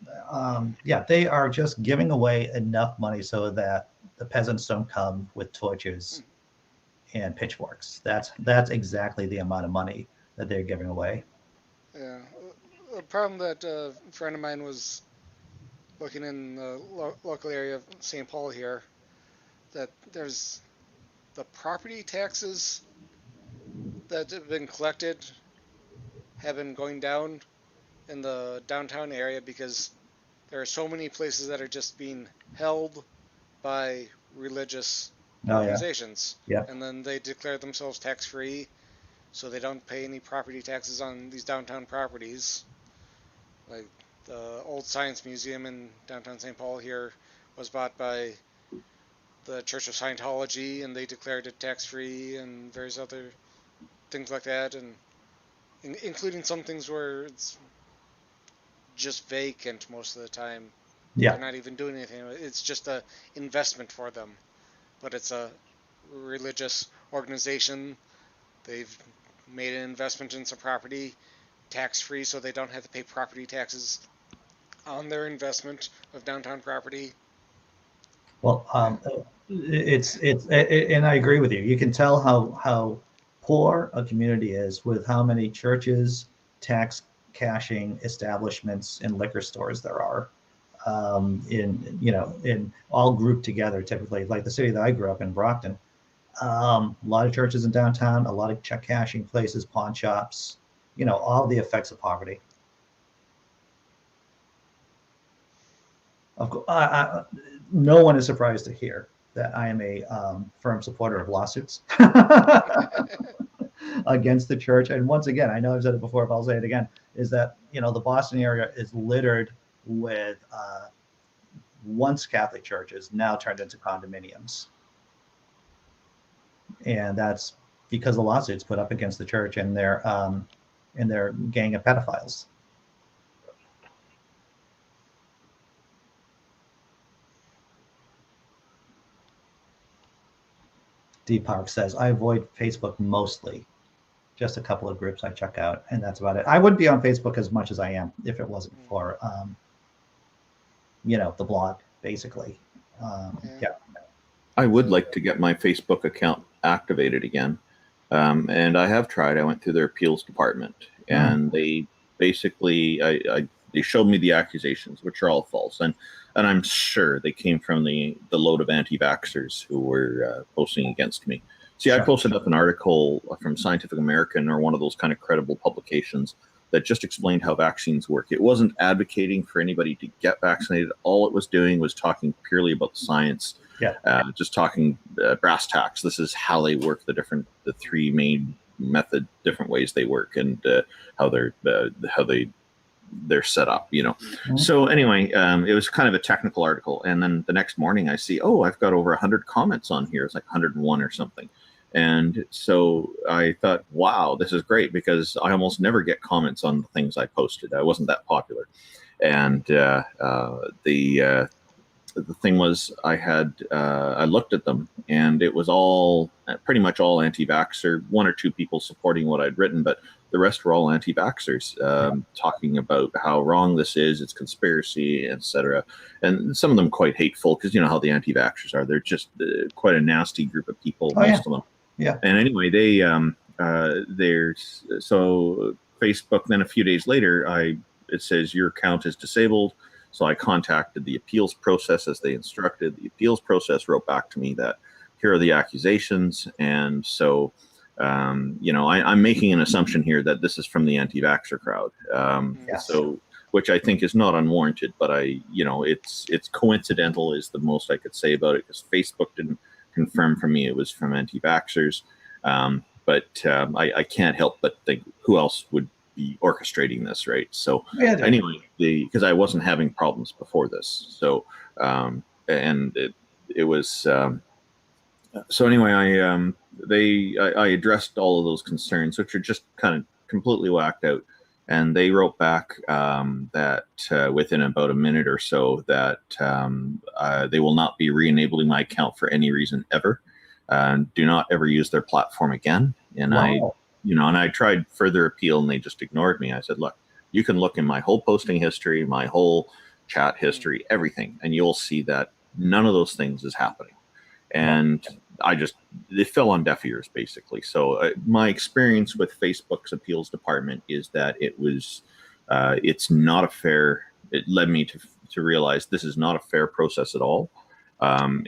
they are just giving away enough money so that the peasants don't come with torches and pitchforks. That's exactly the amount of money that they're giving away. Yeah. A problem that a friend of mine was looking in the local area of St. Paul here, that there's the property taxes that have been collected have been going down in the downtown area because there are so many places that are just being held by religious organizations. Yeah. And then they declare themselves tax-free, so they don't pay any property taxes on these downtown properties. Like the old Science Museum in downtown St. Paul here was bought by the Church of Scientology, and they declared it tax-free, and various other things like that, and including some things where it's just vacant most of the time. Yeah. They're not even doing anything. It's just a investment for them. But it's a religious organization. They've made an investment in some property tax-free, so they don't have to pay property taxes on their investment of downtown property. Well, it's and I agree with you. You can tell how poor a community is with how many churches, tax cashing establishments, and liquor stores there are. In all grouped together, typically, like the city that I grew up in, Brockton. A lot of churches in downtown, a lot of check cashing places, pawn shops, all the effects of poverty. Of course, no one is surprised to hear that I am a firm supporter of lawsuits against the church. And once again, I know I've said it before, but I'll say it again, is that, the Boston area is littered with once Catholic churches now turned into condominiums. And that's because the lawsuits put up against the church and their gang of pedophiles. D Park says, I avoid Facebook mostly. Just a couple of groups I check out, and that's about it. I wouldn't be on Facebook as much as I am if it wasn't for, the blog, basically. Yeah. I would like to get my Facebook account activated again. And I have tried. I went through their appeals department, and they basically, they showed me the accusations, which are all false. And I'm sure they came from the load of anti-vaxxers who were posting against me. See, I posted up an article from Scientific American or one of those kind of credible publications that just explained how vaccines work. It wasn't advocating for anybody to get vaccinated. All it was doing was talking purely about the science. Yeah. Just talking brass tacks. This is how they work, the three main different ways they work, and how they're set up, Mm-hmm. So anyway, it was kind of a technical article. And then the next morning I see, I've got over 100 comments on here. It's like 101 or something. And so I thought, wow, this is great, because I almost never get comments on the things I posted. I wasn't that popular. And the thing was, I looked at them, and it was all pretty much all anti-vaxxer, one or two people supporting what I'd written, but the rest were all anti-vaxxers, talking about how wrong this is, it's conspiracy, etc. And some of them quite hateful, because you know how the anti-vaxxers are. They're just quite a nasty group of people, most of them. Yeah. And anyway, there's so Facebook. Then a few days later, it says your account is disabled. So I contacted the appeals process as they instructed. The appeals process wrote back to me that here are the accusations. And so, I'm making an assumption here that this is from the anti-vaxxer crowd. Yes. So, which I think is not unwarranted, but it's coincidental is the most I could say about it, because Facebook didn't confirm for me it was from anti-vaxxers. But I can't help but think who else would be orchestrating this, right? So anyway, because I wasn't having problems before this, so and it was so anyway, I addressed all of those concerns, which are just kind of completely whacked out, and they wrote back that within about a minute or so that they will not be re-enabling my account for any reason ever. Do not ever use their platform again. And wow. I tried further appeal, and they just ignored me. I said, look, you can look in my whole posting history, my whole chat history, everything, and you'll see that none of those things is happening. And it fell on deaf ears, basically. So my experience with Facebook's appeals department is that it's not a fair, it led me to realize this is not a fair process at all.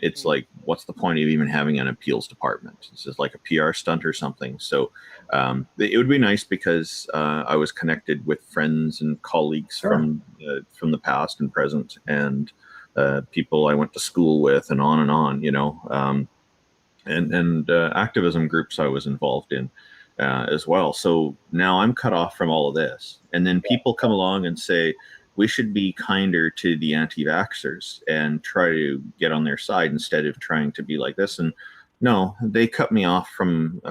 It's like, what's the point of even having an appeals department? This is like a PR stunt or something. So it would be nice, because I was connected with friends and colleagues from the past and present, and people I went to school with, and on, and activism groups I was involved in as well. So now I'm cut off from all of this, and then people come along and say, we should be kinder to the anti-vaxxers and try to get on their side instead of trying to be like this. And no, they cut me off from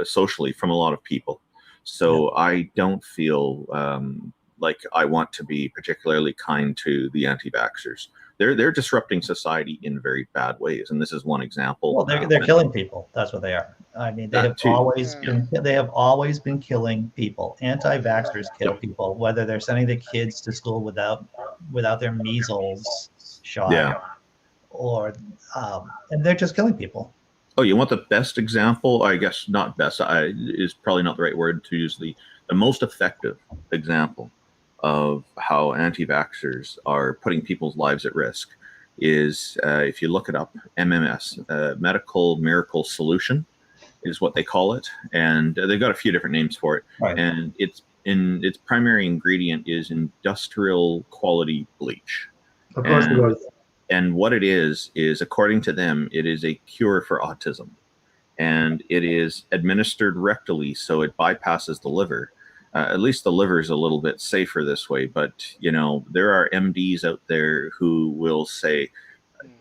socially from a lot of people. So I don't feel like I want to be particularly kind to the anti-vaxxers. They're disrupting society in very bad ways, and this is one example. Well, they're killing people. That's what they are. I mean, they have always been killing people. Anti-vaxxers kill people, whether they're sending the kids to school without their measles shot, or and they're just killing people. Oh, you want the best example? I guess not best. Is probably not the right word to use. The most effective example of how anti-vaxxers are putting people's lives at risk is, if you look it up, MMS, Medical Miracle Solution is what they call it. And they've got a few different names for it. Right. And its primary ingredient is industrial quality bleach. Of course it was. And what it is according to them, it is a cure for autism. And it is administered rectally, so it bypasses the liver. At least the liver is a little bit safer this way, but there are MDs out there who will say,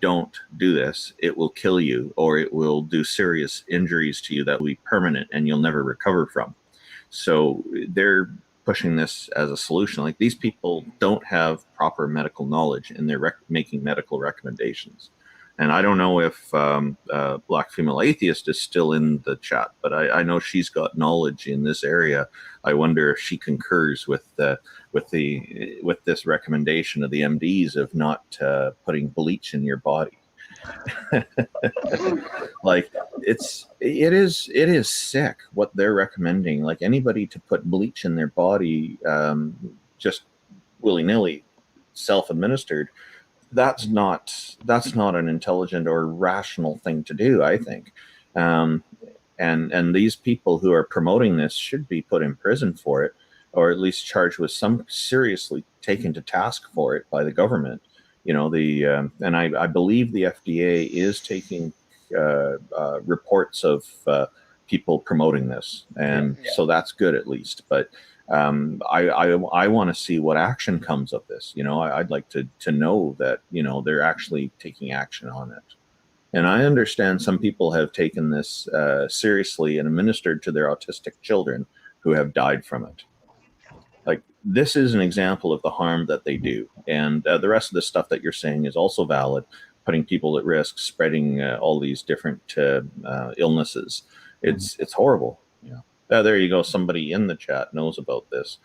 don't do this, it will kill you, or it will do serious injuries to you that will be permanent and you'll never recover from. So they're pushing this as a solution. Like, these people don't have proper medical knowledge, and they're making medical recommendations. And I don't know if Black Female Atheist is still in the chat, but I know she's got knowledge in this area. I wonder if she concurs with this recommendation of the MDs of not putting bleach in your body. Like, it is sick what they're recommending. Like, anybody to put bleach in their body just willy-nilly, self-administered. That's not an intelligent or rational thing to do, I think. And these people who are promoting this should be put in prison for it, or at least charged with some seriously taken to task for it by the government. And I believe the FDA is taking reports of people promoting this, and so that's good at least. But I want to see what action comes of this. I'd like to know that they're actually taking action on it. And I understand some people have taken this seriously and administered to their autistic children who have died from it. Like, this is an example of the harm that they do. And the rest of the stuff that you're saying is also valid, putting people at risk, spreading all these different illnesses. It's horrible. There you go. Somebody in the chat knows about this.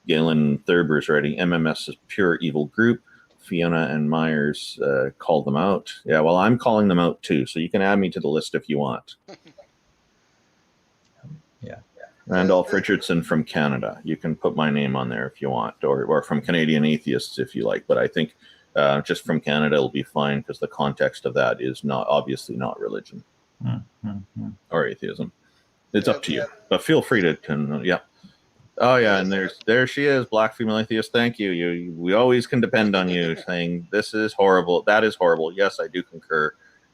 Galen Thurber's writing, MMS is pure evil group. Fiona and Myers called them out. Yeah, well, I'm calling them out too, so you can add me to the list if you want. Randolph Richardson from Canada. You can put my name on there if you want, or from Canadian Atheists if you like. But I think just from Canada will be fine because the context of that is obviously not religion or atheism. It's up to you, but feel free to yeah. Oh yeah, and there she is, Black female atheist. Thank you. We always can depend on you saying this is horrible, that is horrible. Yes, I do concur,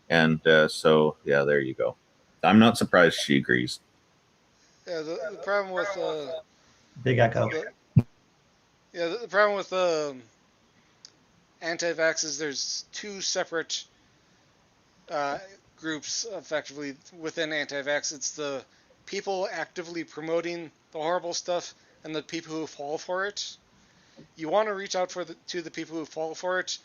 and so yeah, there you go. I'm not surprised she agrees. Yeah, the problem with big echo. The problem with anti-vax is there's two separate groups effectively within anti-vax. It's the people actively promoting the horrible stuff and the people who fall for it. You want to reach out to the people who fall for it,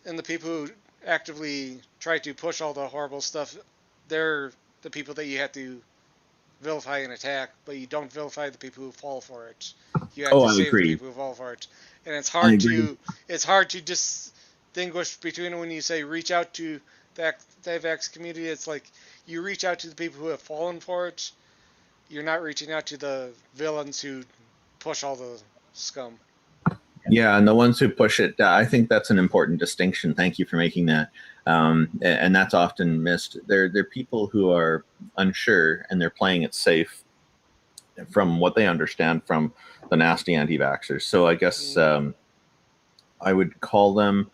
and the people who actively try to push all the horrible stuff. They're the people that you have to vilify and attack, but you don't vilify the people who fall for it. You have to save the people who fall for it, and it's hard to distinguish between when you say reach out to the anti-vax community. It's like you reach out to the people who have fallen for it. You're not reaching out to the villains who push all the scum. Yeah, and the ones who push it, I think that's an important distinction. Thank you for making that. And that's often missed. They're people who are unsure and they're playing it safe from what they understand from the nasty anti-vaxxers. So I guess I would call them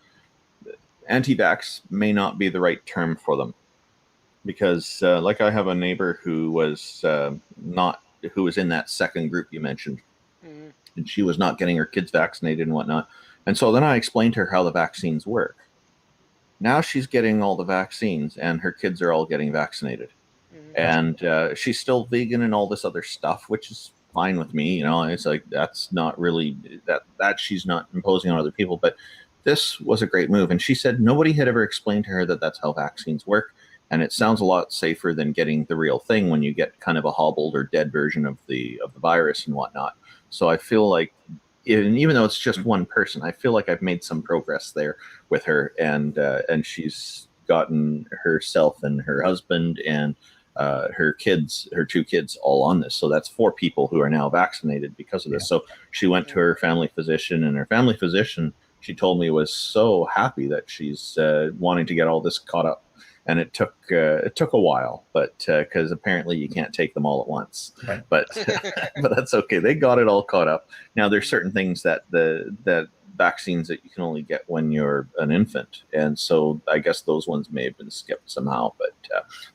anti-vax may not be the right term for them because like I have a neighbor who was who was in that second group you mentioned. And she was not getting her kids vaccinated and whatnot. And so then I explained to her how the vaccines work. Now she's getting all the vaccines and her kids are all getting vaccinated. And she's still vegan and all this other stuff, which is fine with me. You know, it's like, that's not really that she's not imposing on other people. But this was a great move. And she said nobody had ever explained to her that that's how vaccines work. And it sounds a lot safer than getting the real thing when you get kind of a hobbled or dead version of the virus and whatnot. So I feel like, even though it's just one person, I feel like I've made some progress there with her, and she's gotten herself and her husband and her two kids, all on this. So that's 4 people who are now vaccinated because of this. So she went to her family physician, and her family physician, she told me, was so happy that she's wanting to get all this caught up. And it took a while, but because apparently you can't take them all at once. Right. But but that's okay. They got it all caught up. Now there's certain things that vaccines that you can only get when you're an infant, and so I guess those ones may have been skipped somehow. But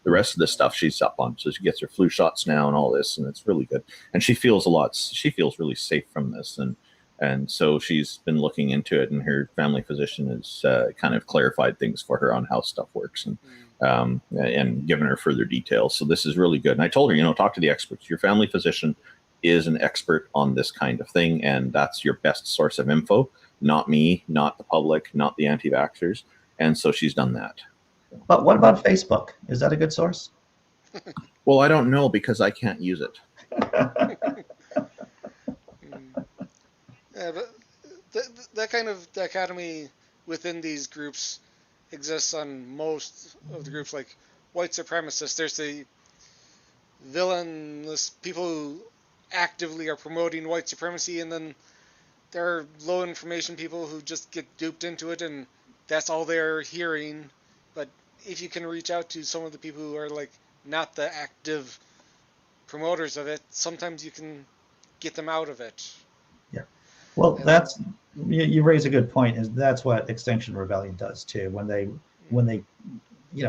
the rest of the stuff she's up on. So she gets her flu shots now and all this, and it's really good. And she feels really safe from this, and so she's been looking into it, and her family physician has kind of clarified things for her on how stuff works and given her further details. So this is really good. And I told her, talk to the experts. Your family physician is an expert on this kind of thing, and that's your best source of info, not me, not the public, not the anti-vaxxers. And so she's done that. But what about Facebook? Is that a good source? Well, I don't know because I can't use it. Yeah, but that kind of dichotomy within these groups exists on most of the groups, like white supremacists. There's the villainous people who actively are promoting white supremacy, and then there are low information people who just get duped into it, and that's all they're hearing. But if you can reach out to some of the people who are like not the active promoters of it, sometimes you can get them out of it. Yeah. Well, that's you raise a good point. Is that's what Extinction Rebellion does too. When they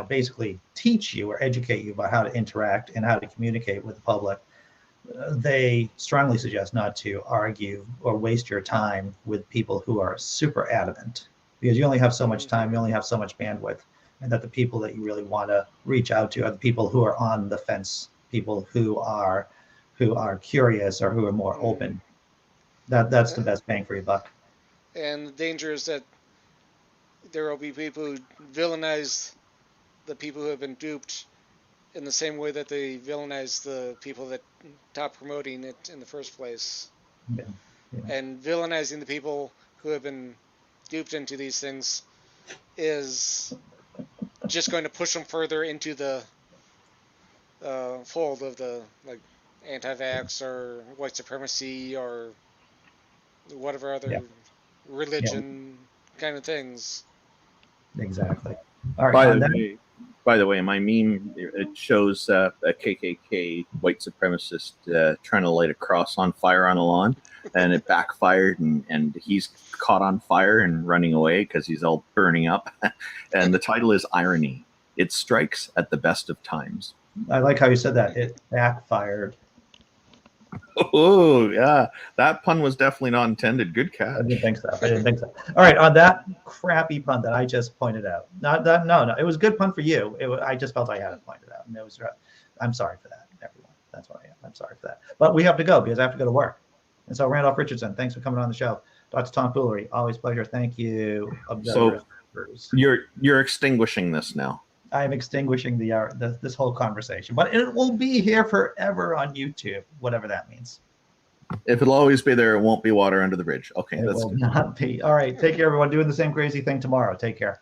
basically teach you or educate you about how to interact and how to communicate with the public, they strongly suggest not to argue or waste your time with people who are super adamant, because you only have so much time, you only have so much bandwidth, and that the people that you really want to reach out to are the people who are on the fence, people who are curious or who are more open. That's the best bang for your buck. And the danger is that there will be people who villainize the people who have been duped in the same way that they villainize the people that stopped promoting it in the first place. Yeah. And villainizing the people who have been duped into these things is just going to push them further into the fold of the anti-vax or white supremacy or whatever other religion kind of things. Exactly. All right. By the way, my meme, it shows a KKK white supremacist trying to light a cross on fire on a lawn, and it backfired, and he's caught on fire and running away because he's all burning up. And the title is Irony. It strikes at the best of times. I like how you said that. It backfired. Oh, yeah. That pun was definitely not intended. Good catch. I didn't think so. All right. On that crappy pun that I just pointed out. No. It was a good pun for you. I just felt I had to point it out. And it was, I'm sorry for that, everyone. That's what I am. I'm sorry for that. But we have to go because I have to go to work. And so Randolph Richardson, thanks for coming on the show. Dr. Tom Foolery, always pleasure. Thank you. So you're extinguishing this now. I'm extinguishing this whole conversation, but it will be here forever on YouTube, whatever that means. If it'll always be there, it won't be water under the bridge. Okay, it will not be. All right, take care, everyone. Doing the same crazy thing tomorrow. Take care.